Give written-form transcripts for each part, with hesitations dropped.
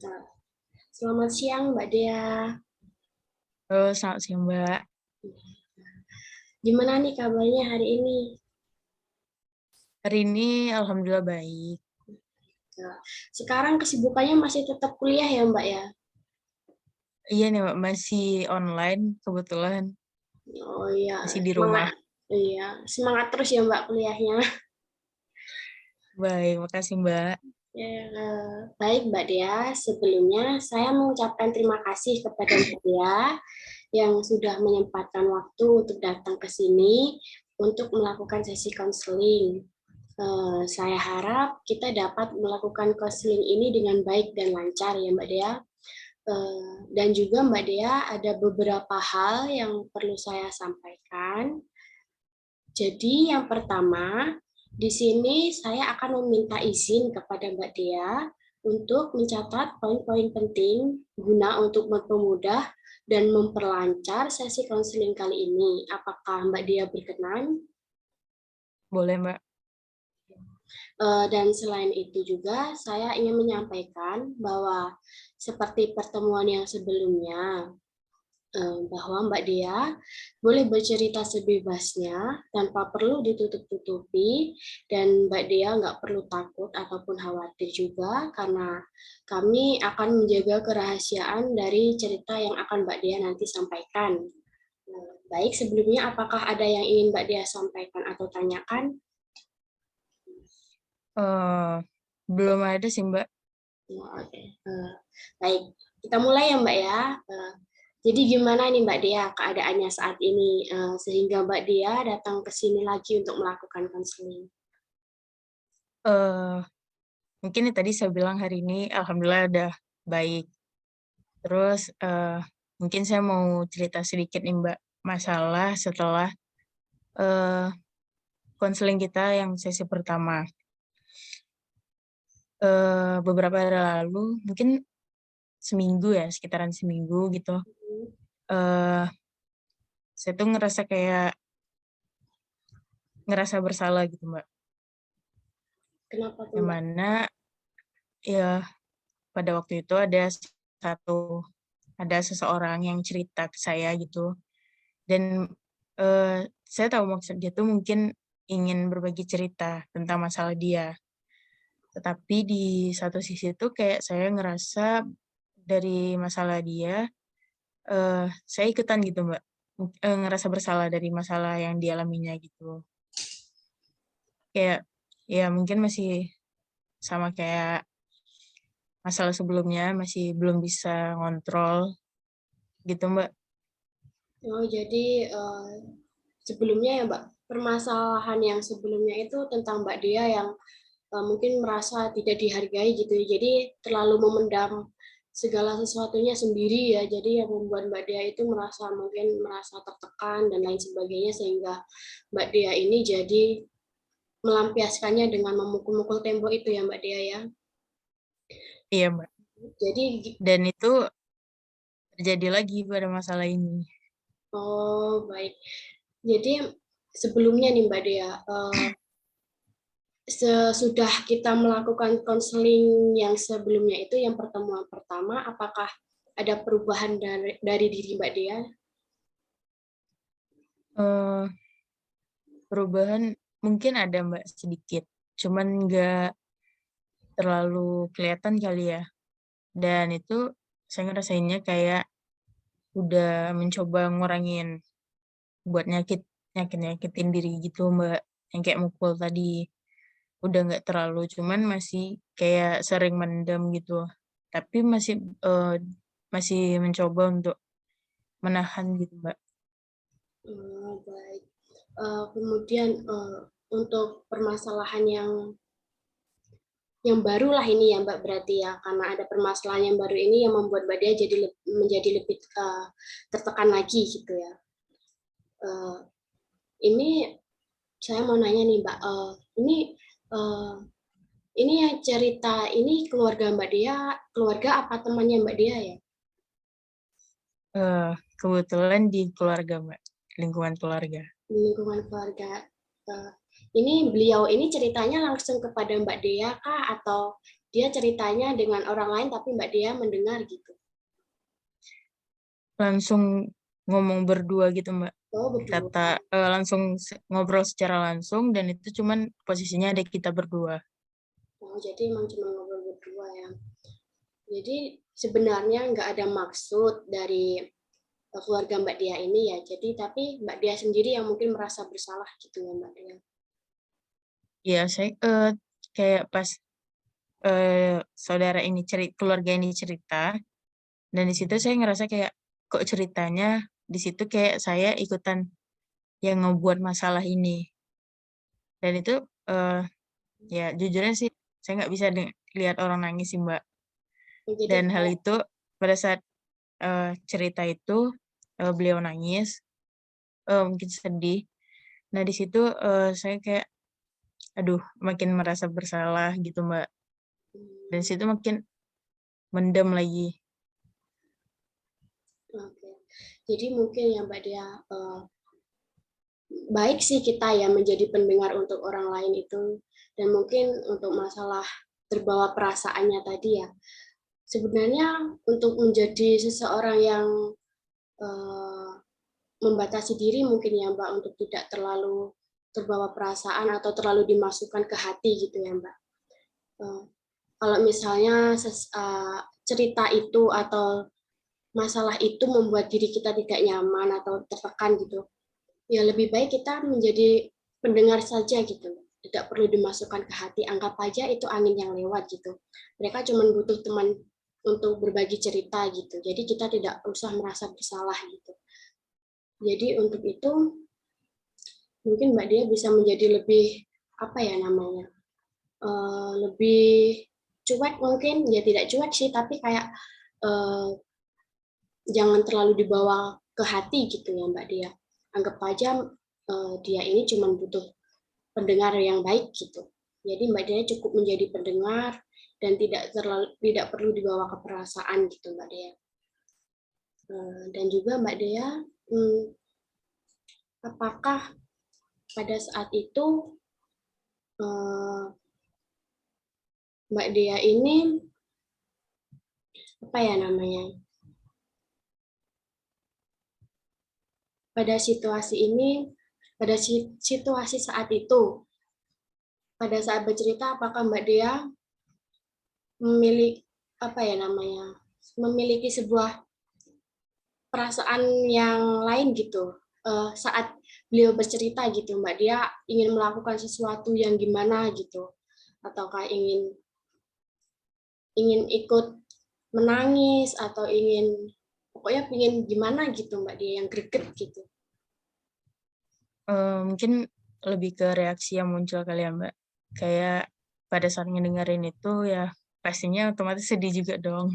Nah, selamat siang Mbak Dea. Halo, selamat siang, Mbak. Gimana nih kabarnya hari ini? Hari ini alhamdulillah baik. Nah, sekarang kesibukannya masih tetap kuliah ya Mbak ya? Iya nih, Mbak, masih online kebetulan, Oh iya, masih di semangat. rumah. Iya, semangat terus ya Mbak kuliahnya. Baik, makasih, Mbak. Ya, baik Mbak Dea, sebelumnya saya mengucapkan terima kasih kepada Mbak Dea yang sudah menyempatkan waktu untuk datang ke sini untuk melakukan sesi konseling. Saya harap kita dapat melakukan konseling ini dengan baik dan lancar ya Mbak Dea. Dan juga Mbak Dea ada beberapa hal yang perlu saya sampaikan. Jadi yang pertama, di sini saya akan meminta izin kepada Mbak Dea untuk mencatat poin-poin penting guna untuk mempermudah dan memperlancar sesi konseling kali ini. Apakah Mbak Dea berkenan? Boleh, Mbak. Dan selain itu juga saya ingin menyampaikan bahwa seperti pertemuan yang sebelumnya, bahwa Mbak Dea boleh bercerita sebebasnya tanpa perlu ditutup-tutupi dan Mbak Dea nggak perlu takut ataupun khawatir juga karena kami akan menjaga kerahasiaan dari cerita yang akan Mbak Dea nanti sampaikan. Baik, sebelumnya apakah ada yang ingin Mbak Dea sampaikan atau tanyakan? Eh, Belum ada sih, Mbak. Oke. Baik, kita mulai ya Mbak ya. Jadi gimana nih Mbak Dea keadaannya saat ini sehingga Mbak Dea datang ke sini lagi untuk melakukan konseling? Eh, Mungkin tadi saya bilang hari ini alhamdulillah udah baik. Terus mungkin saya mau cerita sedikit nih, Mbak, masalah setelah eh, konseling kita yang sesi pertama. Beberapa hari lalu, mungkin seminggu ya, sekitaran seminggu gitu. eh saya tuh ngerasa bersalah gitu, Mbak. Kenapa tuh Yang Mbak? mana ya pada waktu itu satu ada seseorang yang cerita ke saya gitu. Dan saya tahu maksud dia tuh mungkin ingin berbagi cerita tentang masalah dia. Tetapi di satu sisi tuh kayak saya ngerasa dari masalah dia, saya ikutan gitu, Mbak. Ngerasa bersalah dari masalah yang dialaminya gitu. Kayak ya mungkin masih sama kayak masalah sebelumnya, masih belum bisa ngontrol gitu, Mbak. Oh, jadi sebelumnya ya Mbak, permasalahan yang sebelumnya itu tentang Mbak Dea yang mungkin merasa tidak dihargai gitu ya. Jadi terlalu memendam segala sesuatunya sendiri ya. Jadi yang membuat Mbak Dea itu merasa tertekan dan lain sebagainya sehingga Mbak Dea ini jadi melampiaskannya dengan memukul-mukul tembok itu ya Mbak Dea ya. Iya, Mbak. Jadi Dan itu terjadi lagi pada masalah ini. oh baik. Jadi sebelumnya nih Mbak Dea, sesudah kita melakukan konseling yang sebelumnya itu yang pertemuan pertama, apakah ada perubahan dari diri Mbak Dea? eh Perubahan mungkin ada, Mbak, sedikit. Cuman nggak terlalu kelihatan kali ya. Dan itu saya ngerasainnya kayak udah mencoba ngurangin buat nyakitin diri gitu, Mbak. Yang kayak mukul tadi. Udah nggak terlalu, cuman masih kayak sering mendem gitu. Tapi eh, masih mencoba untuk menahan gitu, Mbak. Baik. Kemudian untuk permasalahan yang baru lah ini ya Mbak berarti ya karena ada permasalahan yang baru ini yang membuat Mbak Dea menjadi lebih tertekan lagi gitu ya. Eh, ini saya mau nanya nih Mbak, eh, ini yang cerita ini keluarga Mbak Dea, keluarga apa temannya Mbak Dea ya? Eh, Kebetulan di keluarga, Mbak. Lingkungan keluarga. Di lingkungan keluarga. Eh, ini beliau ini ceritanya langsung kepada Mbak Dea kah atau dia ceritanya dengan orang lain tapi Mbak Dea mendengar gitu. Langsung ngomong berdua gitu, Mbak. Oh, berdua. Langsung ngobrol secara langsung, dan itu cuman posisinya ada kita berdua. Oh, jadi emang cuma ngobrol berdua ya. Jadi sebenarnya nggak ada maksud dari keluarga Mbak Dia ini ya. Jadi tapi Mbak Dia sendiri yang mungkin merasa bersalah gitu ya Mbak Dia. Ya, saya kayak pas saudara ini keluarga ini cerita, dan di situ saya ngerasa kayak kok ceritanya di situ kayak saya ikutan yang ngebuat masalah ini. Dan itu ya jujurnya sih saya nggak bisa lihat orang nangis sih, Mbak. Jadi Dan hal itu pada saat cerita itu beliau nangis, mungkin sedih. Nah di situ saya kayak aduh makin merasa bersalah gitu, Mbak. Dan di situ makin mendem lagi. oke. Jadi mungkin ya Mbak Dia baik sih kita ya menjadi pendengar untuk orang lain itu, dan mungkin untuk masalah terbawa perasaannya tadi ya. Sebenarnya untuk menjadi seseorang yang eh, membatasi diri mungkin ya Mbak untuk tidak terlalu terbawa perasaan atau terlalu dimasukkan ke hati gitu ya Mbak. Eh, Kalau misalnya cerita itu atau masalah itu membuat diri kita tidak nyaman atau tertekan gitu, ya lebih baik kita menjadi pendengar saja gitu, tidak perlu dimasukkan ke hati, anggap aja itu angin yang lewat gitu, mereka cuma butuh teman untuk berbagi cerita gitu, jadi kita tidak usah merasa bersalah gitu. Jadi untuk itu mungkin Mbak Dia bisa menjadi lebih apa ya namanya, lebih cuek mungkin, ya tidak cuek sih tapi kayak eh, jangan terlalu dibawa ke hati gitu ya Mbak Dia, anggap aja dia ini cuma butuh pendengar yang baik gitu. Jadi Mbak Dea cukup menjadi pendengar dan tidak perlu dibawa ke perasaan gitu Mbak Dea. Dan juga Mbak Dea, apakah pada saat itu eh, Mbak Dea ini apa ya namanya, pada situasi ini, pada situasi saat itu, pada saat bercerita apakah Mbak Dea memiliki apa ya namanya, memiliki sebuah perasaan yang lain gitu saat beliau bercerita gitu Mbak, dia ingin melakukan sesuatu yang gimana gitu, ataukah ingin ingin ikut menangis atau ingin pokoknya ingin gimana gitu Mbak dia yang greget gitu. Mungkin lebih ke reaksi yang muncul kali ya, Mbak. Kayak pada saat ngedengerin itu ya pastinya otomatis sedih juga dong.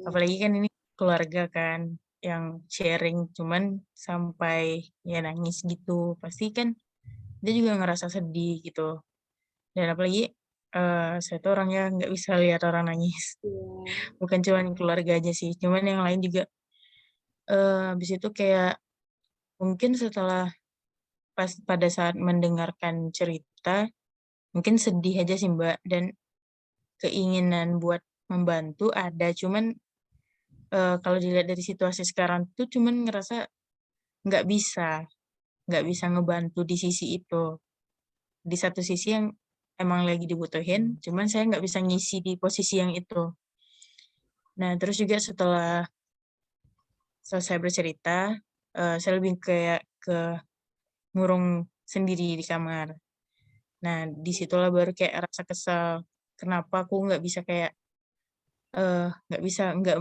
Apalagi kan ini keluarga kan yang sharing, cuman sampai ya nangis gitu. Pasti kan dia juga ngerasa sedih gitu. Dan apalagi saya tuh orangnya nggak bisa lihat orang nangis. Iya. Bukan cuman keluarga aja sih, cuman yang lain juga. Habis itu kayak mungkin setelah pada saat mendengarkan cerita, mungkin sedih aja sih, Mbak, dan keinginan buat membantu ada, cuman kalau dilihat dari situasi sekarang tuh cuman ngerasa nggak bisa nggak bisa ngebantu di sisi itu. Di satu sisi yang emang lagi dibutuhin, cuman saya nggak bisa ngisi di posisi yang itu. Nah, terus juga setelah selesai bercerita, saya lebih kayak ke ngurung sendiri di kamar. Nah, disitulah baru kayak rasa kesal. Kenapa aku nggak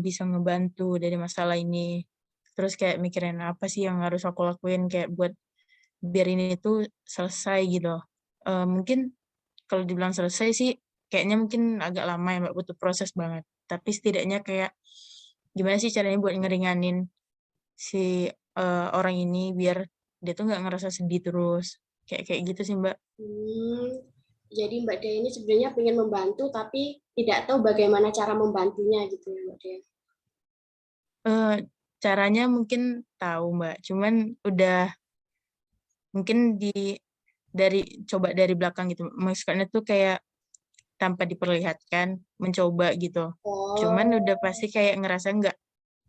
bisa ngebantu dari masalah ini. Terus kayak mikirin apa sih yang harus aku lakuin kayak buat biar ini tuh selesai gitu. Mungkin kalau dibilang selesai sih kayaknya mungkin agak lama ya Mbak, butuh proses banget. Tapi setidaknya kayak gimana sih caranya buat ngeringanin si orang ini biar dia tuh nggak ngerasa sedih terus. Kayak kayak gitu sih Mbak. Jadi Mbak Dea ini sebenarnya ingin membantu tapi tidak tahu bagaimana cara membantunya gitu ya Mbak Dea. Eh, Caranya mungkin tahu Mbak, cuman udah mungkin dari belakang gitu. Maksudnya tuh kayak tanpa diperlihatkan mencoba gitu. Oh, Cuman udah pasti kayak ngerasa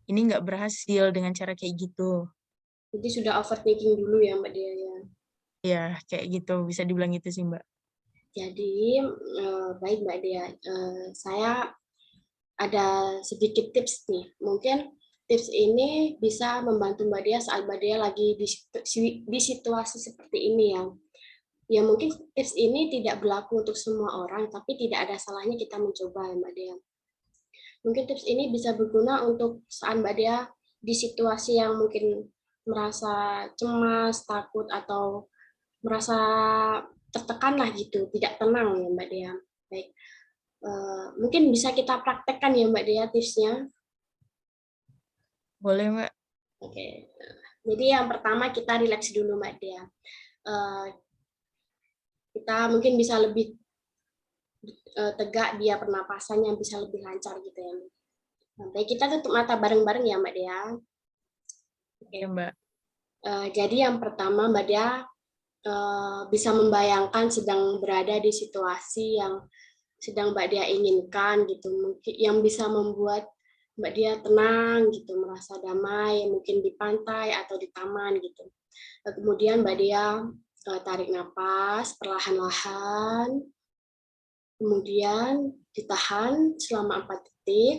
ini nggak berhasil dengan cara kayak gitu. jadi sudah overthinking dulu ya Mbak Dea ya. Ya, kayak gitu, bisa dibilang gitu sih, Mbak. Jadi, baik Mbak Dea, saya ada sedikit tips nih. Mungkin tips ini bisa membantu Mbak Dea saat Mbak Dea lagi di situasi seperti ini ya. Ya mungkin tips ini tidak berlaku untuk semua orang, tapi tidak ada salahnya kita mencoba ya Mbak Dea. Mungkin tips ini bisa berguna untuk saat Mbak Dea di situasi yang mungkin merasa cemas, takut, atau merasa tertekan lah gitu, tidak tenang ya Mbak Dea. Baik, mungkin bisa kita praktekkan ya Mbak Dea tipsnya. Boleh, Mbak. Oke, jadi yang pertama kita rileks dulu Mbak Dea. Kita mungkin bisa lebih tegak, dia pernapasannya bisa lebih lancar gitu ya. Sampai kita tutup mata bareng-bareng ya Mbak Dea. Oke. Ya, Mbak. Jadi yang pertama Mbak Dea bisa membayangkan sedang berada di situasi yang sedang Mbak Dea inginkan gitu, mungkin yang bisa membuat Mbak Dea tenang gitu, merasa damai, mungkin di pantai atau di taman gitu. Kemudian Mbak Dea tarik napas perlahan-lahan, kemudian ditahan selama 4 detik,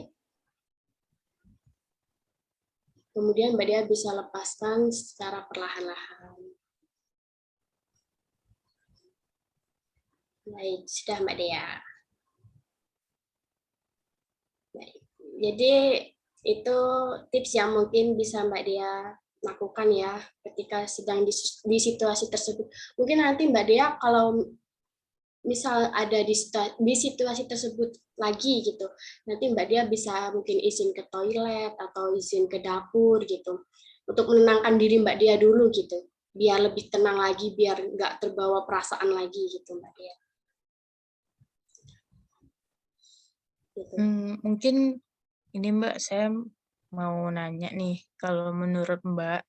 kemudian Mbak Dea bisa lepaskan secara perlahan-lahan. Baik, sudah Mbak Dea. Baik. Jadi itu tips yang mungkin bisa Mbak Dea lakukan ya ketika sedang di situasi tersebut. Mungkin nanti Mbak Dea kalau misal ada di situasi tersebut lagi gitu, nanti Mbak Dea bisa mungkin izin ke toilet atau izin ke dapur gitu, untuk menenangkan diri Mbak Dea dulu gitu, biar lebih tenang lagi, biar nggak terbawa perasaan lagi gitu Mbak Dea. Gitu. Mungkin ini Mbak, saya mau nanya nih, kalau menurut Mbak,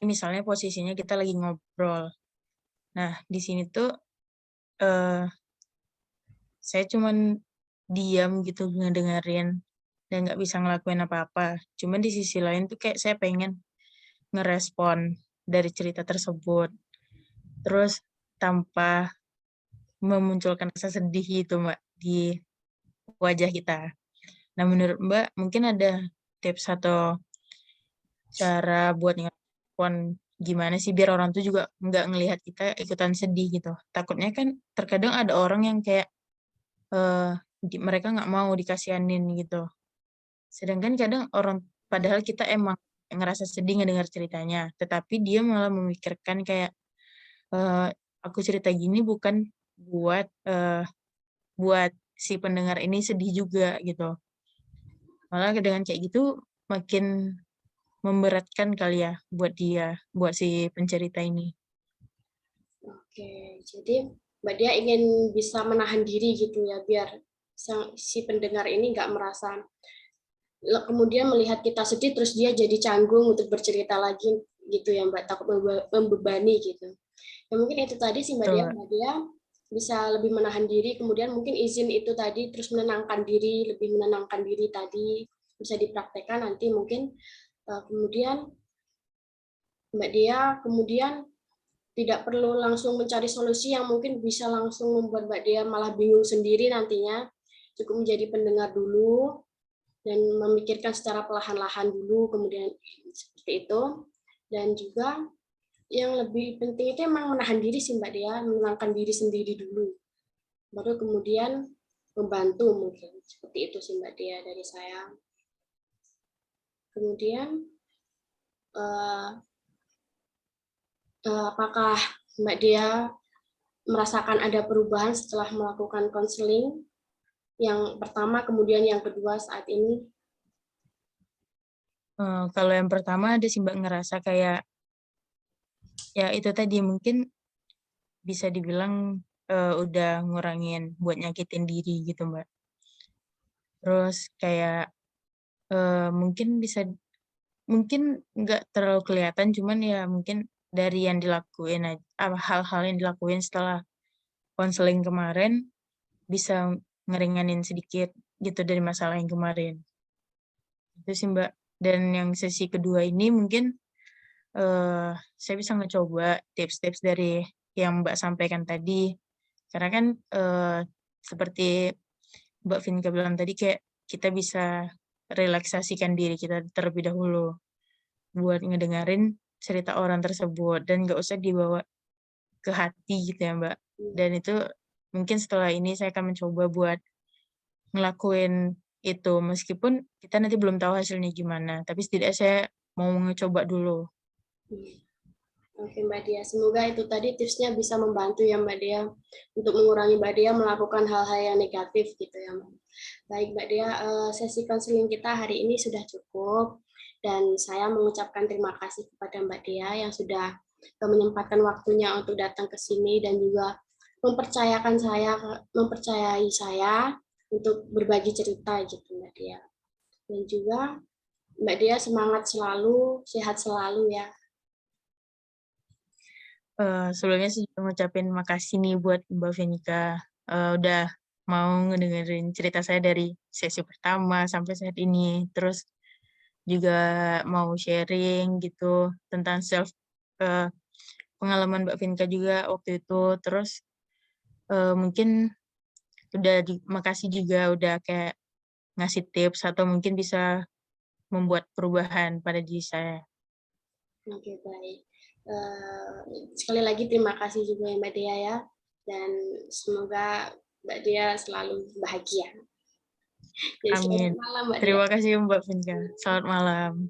misalnya posisinya kita lagi ngobrol. Nah, di sini tuh saya cuman diam gitu ngedengerin dan nggak bisa ngelakuin apa-apa. Cuman di sisi lain tuh kayak saya pengen ngerespon dari cerita tersebut. Terus tanpa memunculkan rasa sedih gitu Mbak di wajah kita. Nah, menurut Mbak mungkin ada tips atau cara buat ngerespon gimana sih biar orang tuh juga nggak ngelihat kita ikutan sedih gitu. Takutnya kan terkadang ada orang yang kayak mereka nggak mau dikasihanin gitu. Sedangkan kadang padahal kita emang ngerasa sedih ngedengar ceritanya, tetapi dia malah memikirkan kayak, aku cerita gini bukan buat si pendengar ini sedih juga gitu. Malah dengan kayak gitu makin memberatkan kali ya buat dia, buat si pencerita ini. Oke, jadi Mbak Dia ingin bisa menahan diri gitu ya, biar si pendengar ini nggak merasa kemudian melihat kita sedih terus dia jadi canggung untuk bercerita lagi gitu ya Mbak, takut membebani gitu. Ya mungkin itu tadi sih Betul, Mbak Dia bisa lebih menahan diri, kemudian mungkin izin itu tadi, terus menenangkan diri, lebih menenangkan diri tadi bisa dipraktekkan nanti mungkin kemudian Mbak Dia kemudian tidak perlu langsung mencari solusi yang mungkin bisa langsung membuat Mbak Dea malah bingung sendiri nantinya. Cukup menjadi pendengar dulu dan memikirkan secara perlahan-lahan dulu, kemudian seperti itu. Dan juga yang lebih penting itu memang menahan diri sih Mbak Dea, menenangkan diri sendiri dulu. Baru kemudian membantu mungkin. Seperti itu sih Mbak Dea dari saya. Kemudian apakah Mbak Dea merasakan ada perubahan setelah melakukan konseling yang pertama kemudian yang kedua saat ini? kalau yang pertama ada sih Mbak ngerasa kayak, ya itu tadi mungkin bisa dibilang, udah ngurangin buat nyakitin diri gitu Mbak. Terus kayak, mungkin nggak terlalu kelihatan, cuman ya mungkin dari yang dilakuin hal-hal yang dilakuin setelah konseling kemarin, bisa ngeringanin sedikit gitu dari masalah yang kemarin. Itu sih, Mbak. Dan yang sesi kedua ini mungkin, saya bisa ngecoba tips-tips dari yang Mbak sampaikan tadi. Karena kan, seperti Mbak Vinka bilang tadi kayak kita bisa relaksasikan diri kita terlebih dahulu buat ngedengerin cerita orang tersebut dan nggak usah dibawa ke hati gitu ya, Mbak. Dan itu mungkin setelah ini saya akan mencoba buat ngelakuin itu, meskipun kita nanti belum tahu hasilnya gimana, tapi setidaknya saya mau ngecoba dulu. Oke Mbak Dia, semoga itu tadi tipsnya bisa membantu ya Mbak Dia untuk mengurangi Mbak Dia melakukan hal-hal yang negatif gitu ya Mbak. Baik Mbak Dia, sesi konseling kita hari ini sudah cukup dan saya mengucapkan terima kasih kepada Mbak Dia yang sudah menyempatkan waktunya untuk datang ke sini dan juga mempercayai saya untuk berbagi cerita gitu Mbak Dia. Dan juga Mbak Dia semangat selalu, sehat selalu ya. Sebelumnya sih ngucapin makasih nih buat Mbak Venika, udah mau ngedengerin cerita saya dari sesi pertama sampai saat ini. Terus juga mau sharing gitu tentang pengalaman Mbak Vinka juga waktu itu. Terus, mungkin makasih juga udah kayak ngasih tips atau mungkin bisa membuat perubahan pada diri saya. Oke, baik. Sekali lagi terima kasih juga ya Mbak Dea ya, dan semoga Mbak Dea selalu bahagia. Jadi selamat Amin. malam Mbak Dea. Terima kasih Mbak Vinka. Selamat malam.